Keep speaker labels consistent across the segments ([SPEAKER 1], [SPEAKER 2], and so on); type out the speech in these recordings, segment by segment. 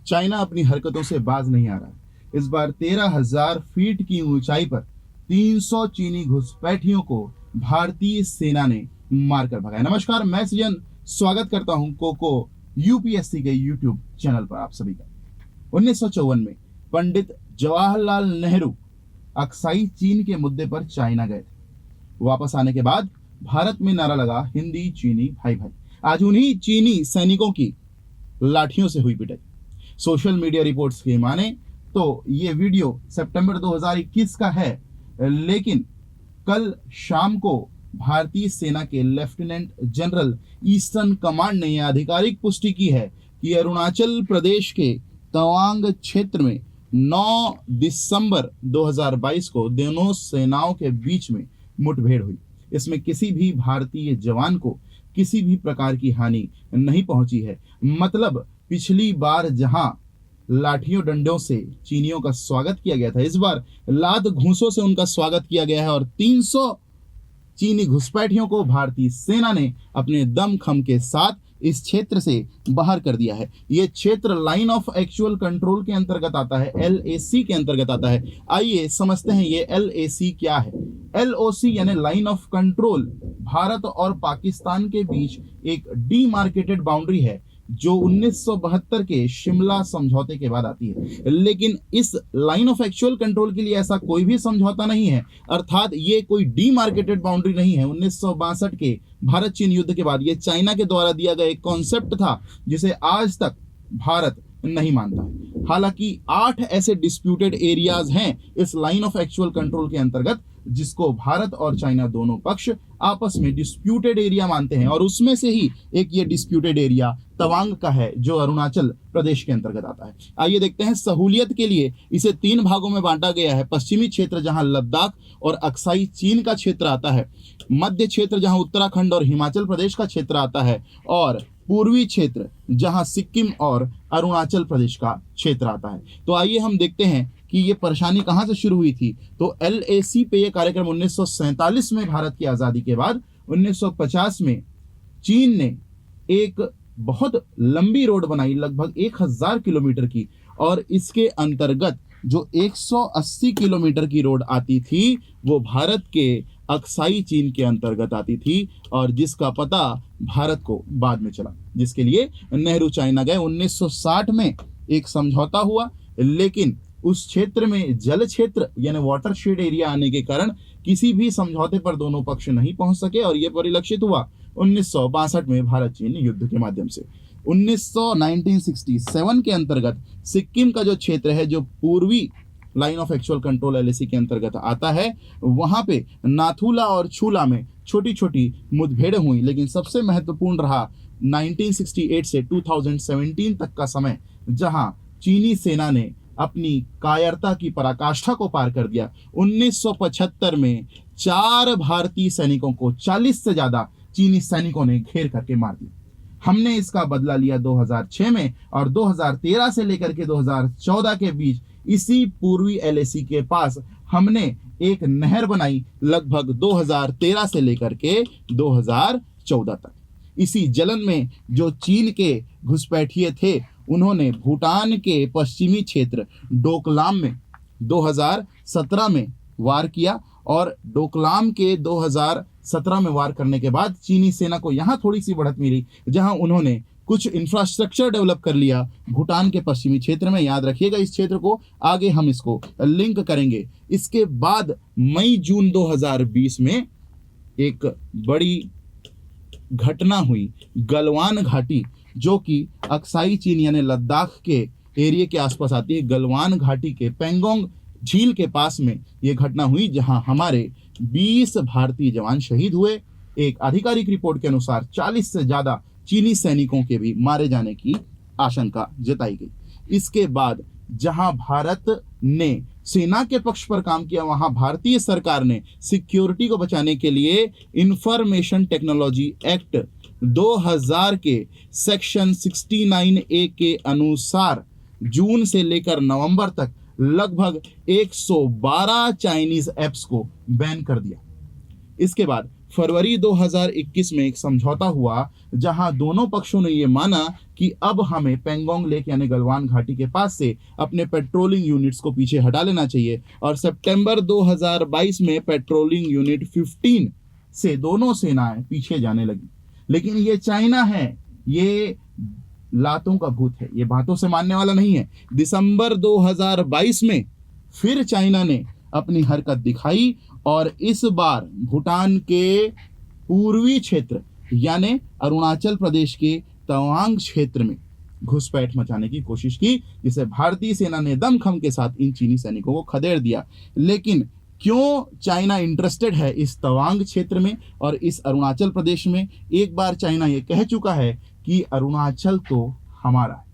[SPEAKER 1] China अपनी हरकतों से बाज नहीं आ रहा है। इस बार 13,000 फीट की ऊंचाई पर 300 चीनी घुसपैठियों को भारतीय सेना ने मारकर भगाया। नमस्कार, मैं सृजन स्वागत करता हूं कोको यूपीएससी के यूट्यूब चैनल पर आप सभी का। 1954 में पंडित जवाहरलाल नेहरू अक्साई चीन के मुद्दे पर चाइना गए थे। वापस आने के बाद भारत में नारा लगा, हिंदी चीनी भाई भाई। आज उन्हीं चीनी सैनिकों की लाठियों से हुई पिटाई। सोशल मीडिया रिपोर्ट्स की माने तो ये वीडियो सितंबर 2021 का है, लेकिन कल शाम को भारतीय सेना के लेफ्टिनेंट जनरल ईस्टर्न कमांड ने यह आधिकारिक पुष्टि की है कि अरुणाचल प्रदेश के तवांग क्षेत्र में 9 दिसंबर 2022 को दोनों सेनाओं के बीच में मुठभेड़ हुई। इसमें किसी भी भारतीय जवान को किसी भी प्रकार की हानि नहीं पहुंची है। मतलब पिछली बार जहां लाठियों डंडों से चीनियों का स्वागत किया गया था, इस बार लात घूंसों से उनका स्वागत किया गया है और 300 चीनी घुसपैठियों को भारतीय सेना ने अपने दमखम के साथ इस क्षेत्र से बाहर कर दिया है। यह क्षेत्र लाइन ऑफ एक्चुअल कंट्रोल के अंतर्गत आता है, LAC के अंतर्गत आता है। आइए समझते हैं ये LAC क्या है। LOC यानी लाइन ऑफ कंट्रोल भारत और पाकिस्तान के बीच एक डीमार्केटेड बाउंड्री है जो 1972 के शिमला समझौते के बाद आती है। लेकिन इस लाइन ऑफ एक्चुअल कंट्रोल के लिए ऐसा कोई भी समझौता नहीं है, अर्थात ये कोई डीमार्केटेड बाउंड्री नहीं है। 1962 के भारत चीन युद्ध के बाद ये चाइना के द्वारा दिया गया एक कॉन्सेप्ट था जिसे आज तक भारत नहीं मानता है। हालांकि 8 ऐसे डिस्प्यूटेड एरियाज हैं इस लाइन ऑफ एक्चुअल कंट्रोल के अंतर्गत जिसको भारत और चाइना दोनों पक्ष आपस में डिस्प्यूटेड एरिया मानते हैं, और उसमें से ही एक ये डिस्प्यूटेड एरिया तवांग का है जो अरुणाचल प्रदेश के अंतर्गत आता है। आइए देखते हैं। सहूलियत के लिए इसे 3 भागों में बांटा गया है। पश्चिमी क्षेत्र जहां लद्दाख और अक्साई चीन का क्षेत्र आता है, मध्य क्षेत्र जहां उत्तराखंड और हिमाचल प्रदेश का क्षेत्र आता है, और पूर्वी क्षेत्र जहां सिक्किम और अरुणाचल प्रदेश का क्षेत्र आता है। तो आइए हम देखते हैं कि ये परेशानी कहां से शुरू हुई थी। तो LAC पे ये कार्यक्रम 1947 में भारत की आजादी के बाद 1950 में चीन ने एक बहुत लंबी रोड बनाई, लगभग 1000 किलोमीटर की, और इसके अंतर्गत जो 180 किलोमीटर की रोड आती थी वो भारत के अक्साई चीन के अंतर्गत आती थी, और जिसका पता भारत को बाद में चला, जिसके लिए नेहरू चाइना गए। 1960 में एक समझौता हुआ, लेकिन उस क्षेत्र में जल क्षेत्र यानी वाटरशेड एरिया आने के कारण किसी भी समझौते पर दोनों पक्ष नहीं पहुंच सके, और यह परिलक्षित हुआ 1962 में भारत चीन युद्ध के माध्यम से। 1967 के अंतर्गत सिक्किम का जो क्षेत्र है जो पूर्वी line of actual control LAC के अंतर्गत आता है, वहां पे नाथुला और छूला में छोटी छोटी मुठभेड़ हुई, लेकिन सबसे महत्वपूर्ण रहा 1968 से 2017 तक का समय, जहां चीनी सेना ने अपनी कायरता की पराकाष्ठा को पार कर दिया। 1975 में 4 भारतीय सैनिकों को 40 से ज्यादा चीनी सैनिकों ने घेर करके मार दिया। हमने इसका बदला लिया 2006 में, और 2013 से लेकर के 2014 के बीच इसी पूर्वी LAC के पास हमने एक नहर बनाई, लगभग 2013 से लेकर के 2014 तक। इसी जलन में जो चीन के घुसपैठिए थे, उन्होंने भूटान के पश्चिमी क्षेत्र डोकलाम में 2017 में वार किया, और डोकलाम के 2017 में वार करने के बाद चीनी सेना को यहाँ थोड़ी सी बढ़त मिली, जहाँ उन्होंने कुछ इंफ्रास्ट्रक्चर डेवलप कर लिया भूटान के पश्चिमी क्षेत्र में। याद रखिएगा इस क्षेत्र को, आगे हम इसको लिंक करेंगे। इसके बाद मई जून 2020 में एक बड़ी घटना हुई, गलवान घाटी, जो कि अक्साई चीन यानी लद्दाख के एरिया के आसपास आती है। गलवान घाटी के पेंगोंग झील के पास में यह घटना हुई, जहां हमारे 20 भारतीय जवान शहीद हुए। एक आधिकारिक रिपोर्ट के अनुसार 40 से ज्यादा चीनी सैनिकों के भी मारे जाने की आशंका जताई गई। इसके बाद जहां भारत ने सेना के पक्ष पर काम किया, वहां भारतीय सरकार ने सिक्योरिटी को बचाने के लिए इंफॉर्मेशन टेक्नोलॉजी एक्ट 2000 के सेक्शन 69A के अनुसार जून से लेकर नवंबर तक लगभग 112 चाइनीज ऐप्स को बैन कर दिया। इसके बाद फरवरी 2021 में एक समझौता हुआ जहां दोनों पक्षों ने यह माना कि अब हमें पेंगोंग लेक यानी गलवान घाटी के पास से अपने पेट्रोलिंग यूनिट्स को पीछे हटा लेना चाहिए। और सितंबर 2022 में पेट्रोलिंग यूनिट 15 से दोनों सेनाएं पीछे जाने लगी। लेकिन ये चाइना है, ये लातों का भूत है, ये बातों से मानने वाला नहीं है। दिसंबर 2022 में फिर चाइना ने अपनी हरकत दिखाई और इस बार भूटान के पूर्वी क्षेत्र यानी अरुणाचल प्रदेश के तवांग क्षेत्र में घुसपैठ मचाने की कोशिश की, जिसे भारतीय सेना ने दमखम के साथ इन चीनी सैनिकों को खदेड़ दिया। लेकिन क्यों चाइना इंटरेस्टेड है इस तवांग क्षेत्र में और इस अरुणाचल प्रदेश में? एक बार चाइना ये कह चुका है कि अरुणाचल तो हमारा है।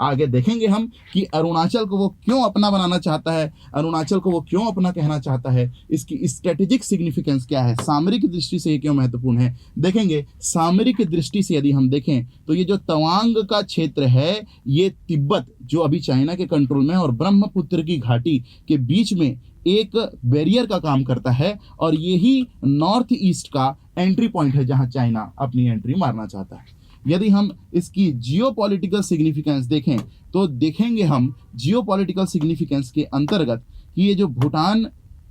[SPEAKER 1] आगे देखेंगे हम कि अरुणाचल को वो क्यों अपना बनाना चाहता है, अरुणाचल को वो क्यों अपना कहना चाहता है, इसकी स्ट्रेटेजिक सिग्निफिकेंस क्या है, सामरिक दृष्टि से ये क्यों महत्वपूर्ण है, देखेंगे। सामरिक दृष्टि से यदि हम देखें तो ये जो तवांग का क्षेत्र है ये तिब्बत जो अभी चाइना के कंट्रोल में है और ब्रह्मपुत्र की घाटी के बीच में एक बैरियर का काम करता है और यही नॉर्थ ईस्ट का एंट्री पॉइंट है जहां चाइना अपनी एंट्री मारना चाहता है। यदि हम इसकी जियोपॉलिटिकल सिग्निफिकेंस देखें तो देखेंगे हम जियोपॉलिटिकल सिग्निफिकेंस के अंतर्गत कि ये जो भूटान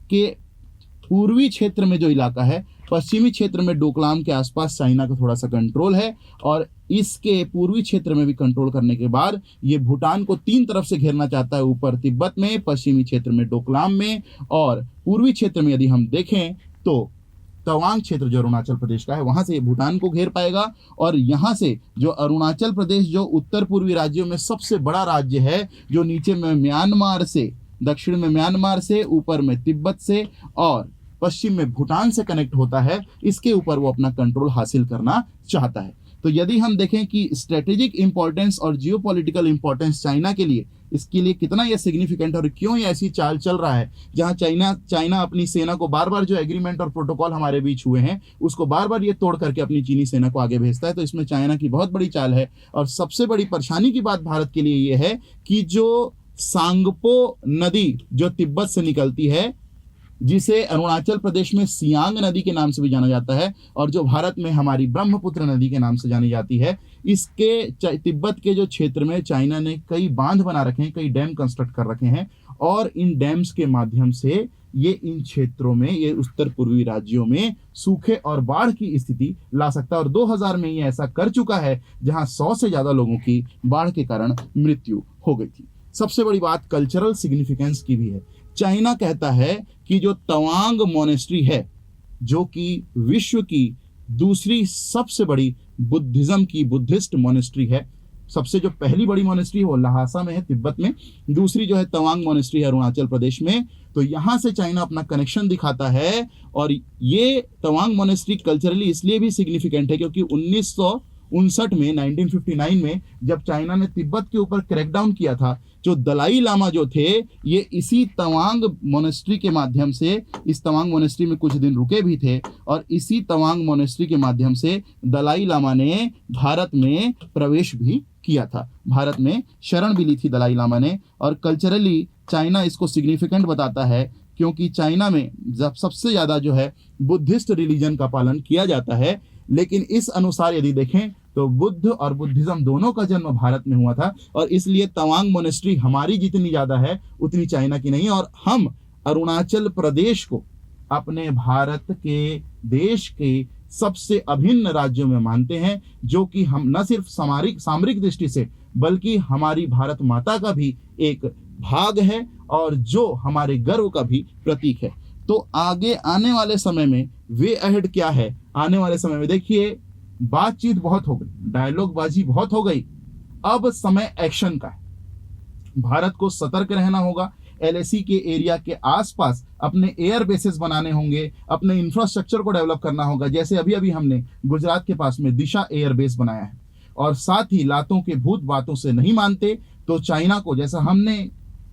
[SPEAKER 1] के पूर्वी क्षेत्र में जो इलाका है, पश्चिमी क्षेत्र में डोकलाम के आसपास चाइना का थोड़ा सा कंट्रोल है और इसके पूर्वी क्षेत्र में भी कंट्रोल करने के बाद ये भूटान को 3 तरफ से घेरना चाहता है, ऊपर तिब्बत में, पश्चिमी क्षेत्र में डोकलाम में और पूर्वी क्षेत्र में यदि हम देखें तो तवांग क्षेत्र जो अरुणाचल प्रदेश का है वहां से भूटान को घेर पाएगा। और यहां से जो अरुणाचल प्रदेश जो उत्तर पूर्वी राज्यों में सबसे बड़ा राज्य है, जो नीचे में म्यांमार से, दक्षिण में म्यांमार से, ऊपर में तिब्बत से और पश्चिम में भूटान से कनेक्ट होता है, इसके ऊपर वो अपना कंट्रोल हासिल करना चाहता है। तो यदि हम देखें कि स्ट्रेटेजिक इंपॉर्टेंस और जियोपॉलिटिकल इंपॉर्टेंस चाइना के लिए, इसके लिए कितना यह सिग्निफिकेंट और क्यों ये ऐसी चाल चल रहा है, जहां चाइना अपनी सेना को बार बार जो एग्रीमेंट और प्रोटोकॉल हमारे बीच हुए हैं उसको बार बार ये तोड़ करके अपनी चीनी सेना को आगे भेजता है। तो इसमें चाइना की बहुत बड़ी चाल है। और सबसे बड़ी परेशानी की बात भारत के लिए ये है कि जो सांगपो नदी जो तिब्बत से निकलती है, जिसे अरुणाचल प्रदेश में सियांग नदी के नाम से भी जाना जाता है और जो भारत में हमारी ब्रह्मपुत्र नदी के नाम से जानी जाती है, इसके तिब्बत के जो क्षेत्र में चाइना ने कई बांध बना रखे हैं, कई डैम कंस्ट्रक्ट कर रखे हैं और इन डैम्स के माध्यम से ये इन क्षेत्रों में, ये उत्तर पूर्वी राज्यों में सूखे और बाढ़ की स्थिति ला सकता है। और 2000 में ये ऐसा कर चुका है जहां 100 से ज्यादा लोगों की बाढ़ के कारण मृत्यु हो गई थी। सबसे बड़ी बात कल्चरल सिग्निफिकेंस की भी है। चाइना कहता है कि जो तवांग मोनेस्ट्री है, जो कि विश्व की दूसरी सबसे बड़ी बुद्धिस्ट मोनेस्ट्री है, सबसे जो पहली बड़ी मोनेस्ट्री है वो लहासा में है तिब्बत में, दूसरी जो है तवांग मोनेस्ट्री है अरुणाचल प्रदेश में। तो यहां से चाइना अपना कनेक्शन दिखाता है और ये तवांग मोनेस्ट्री कल्चरली इसलिए भी सिग्निफिकेंट है क्योंकि 1959 में जब चाइना ने तिब्बत के ऊपर क्रैकडाउन किया था, जो दलाई लामा जो थे ये इसी तवांग मोनेस्ट्री के माध्यम से, इस तवांग मोनेस्ट्री में कुछ दिन रुके भी थे और इसी तवांग मोनेस्ट्री के माध्यम से दलाई लामा ने भारत में प्रवेश भी किया था, भारत में शरण भी ली थी दलाई लामा ने। और कल्चरली चाइना इसको सिग्निफिकेंट बताता है क्योंकि चाइना में जब सबसे ज़्यादा जो है बुद्धिस्ट रिलीजन का पालन किया जाता है। लेकिन इस अनुसार यदि देखें तो बुद्ध और बुद्धिज्म दोनों का जन्म भारत में हुआ था और इसलिए तवांग मोनेस्ट्री हमारी जितनी ज़्यादा है उतनी चाइना की नहीं। और हम अरुणाचल प्रदेश को अपने भारत के देश के सबसे अभिन्न राज्यों में मानते हैं, जो कि हम न सिर्फ सामरिक दृष्टि से बल्कि हमारी भारत माता का भी एक भाग है और जो हमारे गर्व का भी प्रतीक है। तो आगे आने वाले समय में वे अहेड क्या है, आने वाले समय में देखिए बातचीत बहुत हो गई, डायलॉग बाजी बहुत हो गई, अब समय एक्शन का है। भारत को सतर्क रहना होगा, एलएसी के एरिया के आसपास अपने एयर बेसेस बनाने होंगे, अपने इंफ्रास्ट्रक्चर को डेवलप करना होगा। जैसे अभी अभी हमने गुजरात के पास में दिशा एयर बेस बनाया है। और साथ ही लातों के भूत बातों से नहीं मानते तो चाइना को, जैसा हमने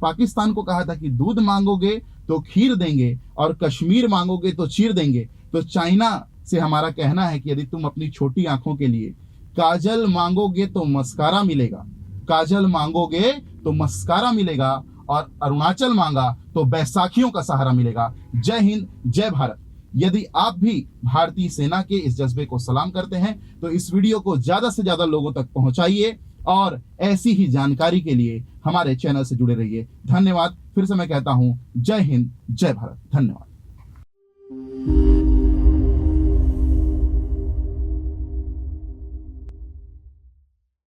[SPEAKER 1] पाकिस्तान को कहा था कि दूध मांगोगे तो खीर देंगे और कश्मीर मांगोगे तो चीर देंगे, तो चाइना से हमारा कहना है कि यदि तुम अपनी छोटी आंखों के लिए काजल मांगोगे तो मस्कारा मिलेगा, काजल मांगोगे तो मस्कारा मिलेगा और अरुणाचल मांगा तो बैसाखियों का सहारा मिलेगा। जय हिंद, जय भारत। यदि आप भी भारतीय सेना के इस जज्बे को सलाम करते हैं तो इस वीडियो को ज्यादा से ज्यादा लोगों तक पहुंचाइए और ऐसी ही जानकारी के लिए हमारे चैनल से जुड़े रहिए। धन्यवाद। फिर से मैं कहता हूं, जय हिंद, जय भारत। धन्यवाद।